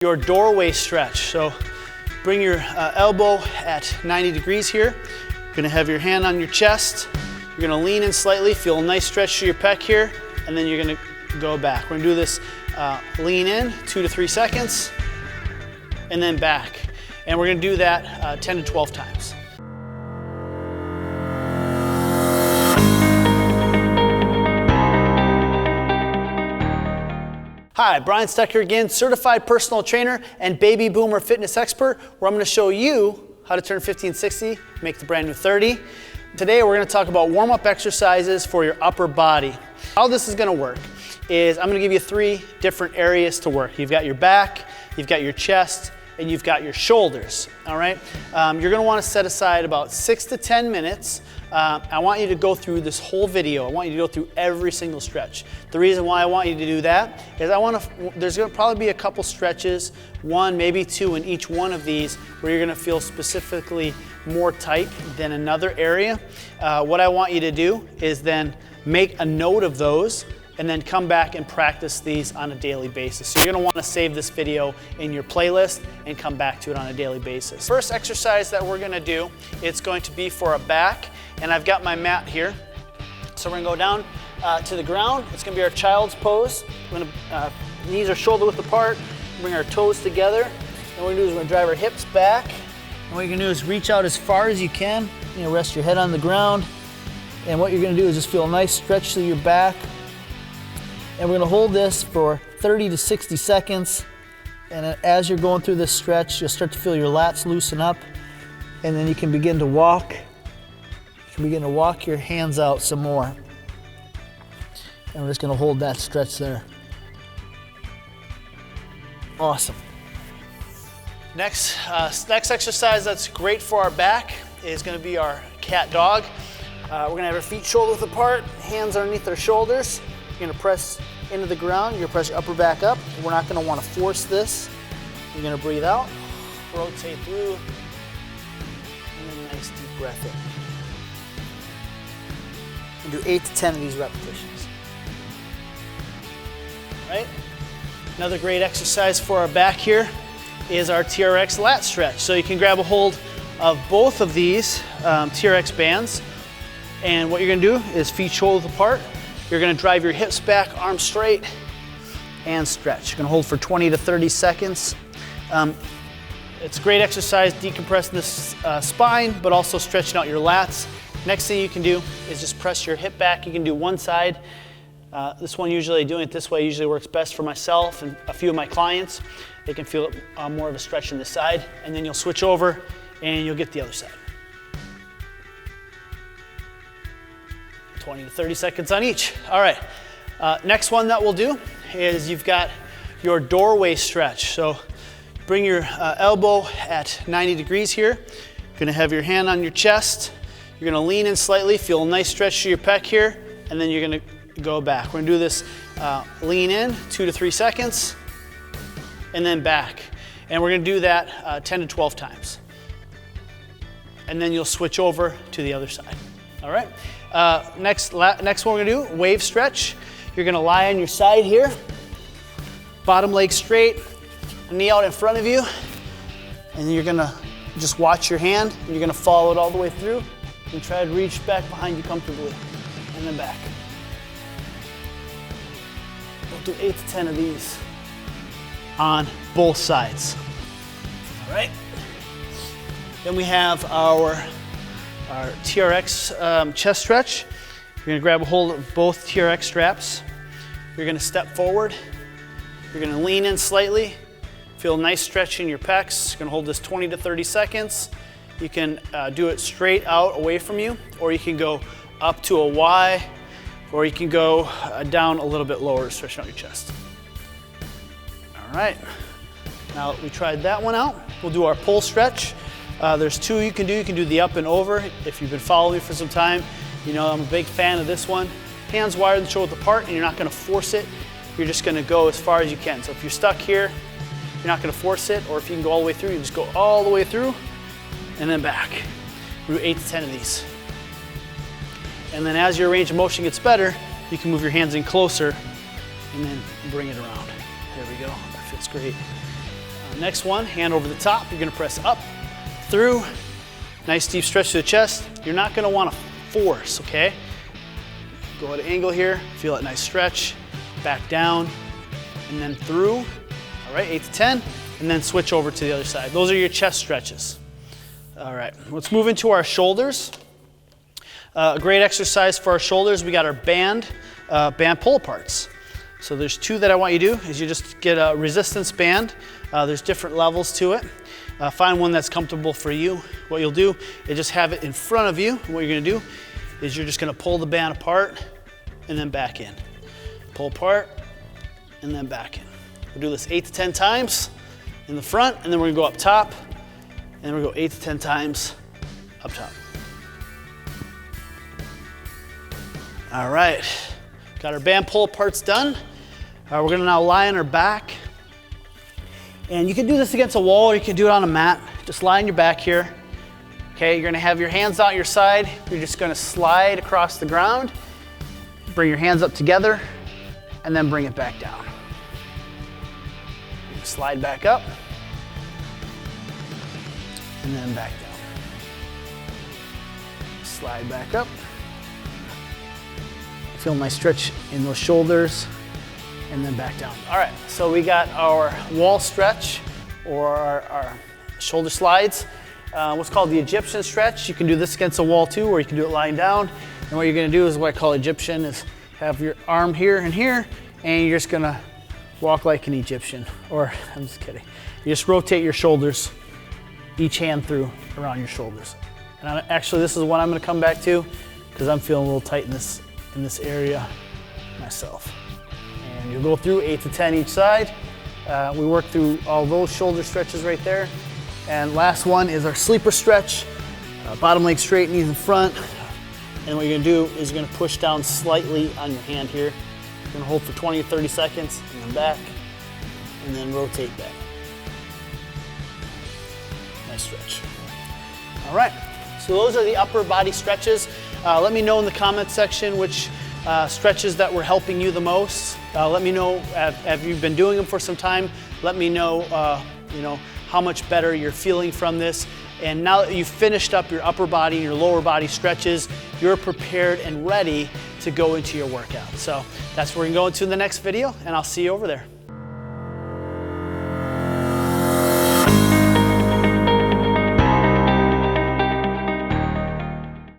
Your doorway stretch. So bring your elbow at 90 degrees here. You're gonna have your hand on your chest. You're gonna lean in slightly, feel a nice stretch to your pec here, and then you're gonna go back. We're gonna do this lean in, 2 to 3 seconds, and then back. And we're gonna do that 10 to 12 times. Hi, Brian Stecker again, certified personal trainer and baby boomer fitness expert, where I'm going to show you how to turn 50 and 60, make the brand new 30. Today we're going to talk about warm-up exercises for your upper body. How this is going to work is I'm going to give you 3 different areas to work. You've got your back, you've got your chest, and you've got your shoulders, all right? You're gonna wanna set aside about 6 to 10 minutes. I want you to go through this whole video. I want you to go through every single stretch. The reason why I want you to do that is there's gonna probably be a couple stretches, 1, maybe 2 in each one of these, where you're gonna feel specifically more tight than another area. What I want you to do is then make a note of those and then come back and practice these on a daily basis. So you're gonna wanna save this video in your playlist and come back to it on a daily basis. First exercise that we're gonna do, it's going to be for a back, and I've got my mat here. So we're gonna go down to the ground. It's gonna be our child's pose. We're gonna, knees are shoulder width apart, bring our toes together. And what we're gonna do is we're gonna drive our hips back. And what you're gonna do is reach out as far as you can. You know, rest your head on the ground. And what you're gonna do is just feel a nice stretch through your back. And we're gonna hold this for 30 to 60 seconds. And as you're going through this stretch, you'll start to feel your lats loosen up. And then you can begin to walk. You can begin to walk your hands out some more. And we're just gonna hold that stretch there. Awesome. Next exercise that's great for our back is gonna be our cat dog. We're gonna have our feet shoulder width apart, hands underneath our shoulders. You're gonna press into the ground, you're gonna press your upper back up. We're not gonna wanna force this. You're gonna breathe out, rotate through, and then a nice deep breath in. And do 8 to 10 of these repetitions. All right? Another great exercise for our back here is our TRX lat stretch. So you can grab a hold of both of these TRX bands, and what you're gonna do is feet shoulder width apart. You're gonna drive your hips back, arms straight, and stretch. You're gonna hold for 20 to 30 seconds. It's a great exercise, decompressing the spine, but also stretching out your lats. Next thing you can do is just press your hip back. You can do one side. This one, usually doing it this way usually works best for myself and a few of my clients. They can feel more of a stretch in the side, and then you'll switch over and you'll get the other side. 20 to 30 seconds on each. All right, next one that we'll do is you've got your doorway stretch. So bring your elbow at 90 degrees here. You're gonna have your hand on your chest. You're gonna lean in slightly, feel a nice stretch to your pec here, and then you're gonna go back. We're gonna do this lean in, 2 to 3 seconds, and then back. And we're gonna do that 10 to 12 times. And then you'll switch over to the other side. All right? Next one we're gonna do, wave stretch. You're gonna lie on your side here, bottom leg straight, knee out in front of you, and you're gonna just watch your hand, and you're gonna follow it all the way through, and try to reach back behind you comfortably, and then back. We'll do 8 to 10 of these on both sides. All right? Then we have our TRX chest stretch. You're gonna grab a hold of both TRX straps. You're gonna step forward. You're gonna lean in slightly. Feel a nice stretch in your pecs. You're gonna hold this 20 to 30 seconds. You can do it straight out away from you, or you can go up to a Y, or you can go down a little bit lower, stretching out your chest. All right, now that we tried that one out, we'll do our pull stretch. There's 2 you can do. You can do the up and over. If you've been following me for some time, you know I'm a big fan of this one. Hands wider than shoulder width apart, and you're not gonna force it. You're just gonna go as far as you can. So if you're stuck here, you're not gonna force it, or if you can go all the way through, you just go all the way through, and then back. We do 8 to 10 of these. And then as your range of motion gets better, you can move your hands in closer, and then bring it around. There we go, that feels great. next one, hand over the top. You're gonna press up, through. Nice deep stretch to the chest. You're not gonna wanna force, okay? Go at an angle here, feel that nice stretch. Back down, and then through. All right, 8 to 10, and then switch over to the other side. Those are your chest stretches. All right, let's move into our shoulders. A great exercise for our shoulders, we got our band pull aparts. So there's two that I want you to do, is you just get a resistance band. There's different levels to it. Find one that's comfortable for you. What you'll do is just have it in front of you. And what you're gonna do is you're just gonna pull the band apart and then back in. Pull apart and then back in. We'll do this 8 to 10 times in the front, and then we're gonna go up top, and then we're gonna go 8 to 10 times up top. All right, got our band pull aparts done. We're gonna now lie on our back. And you can do this against a wall, or you can do it on a mat. Just lie on your back here. Okay, you're gonna have your hands out your side. You're just gonna slide across the ground. Bring your hands up together, and then bring it back down. Slide back up, and then back down. Slide back up. Feel my stretch in those shoulders, and then back down. All right, so we got our wall stretch, or our shoulder slides. What's called the Egyptian stretch. You can do this against a wall too, or you can do it lying down. And what you're gonna do is what I call Egyptian, is have your arm here and here, and you're just gonna walk like an Egyptian. Or, I'm just kidding. You just rotate your shoulders, each hand through around your shoulders. And actually, this is what I'm gonna come back to, because I'm feeling a little tight in this area myself. And you'll go through 8 to 10 each side. We work through all those shoulder stretches right there. And last one is our sleeper stretch. Bottom leg straight, knees in front. And what you're gonna do is you're gonna push down slightly on your hand here. You're gonna hold for 20 or 30 seconds, and then back, and then rotate back. Nice stretch. All right, so those are the upper body stretches. Let me know in the comment section which stretches that were helping you the most. Let me know, have you been doing them for some time? Let me know, how much better you're feeling from this. And now that you've finished up your upper body and your lower body stretches, you're prepared and ready to go into your workout. So that's where we're going to go into the next video, and I'll see you over there.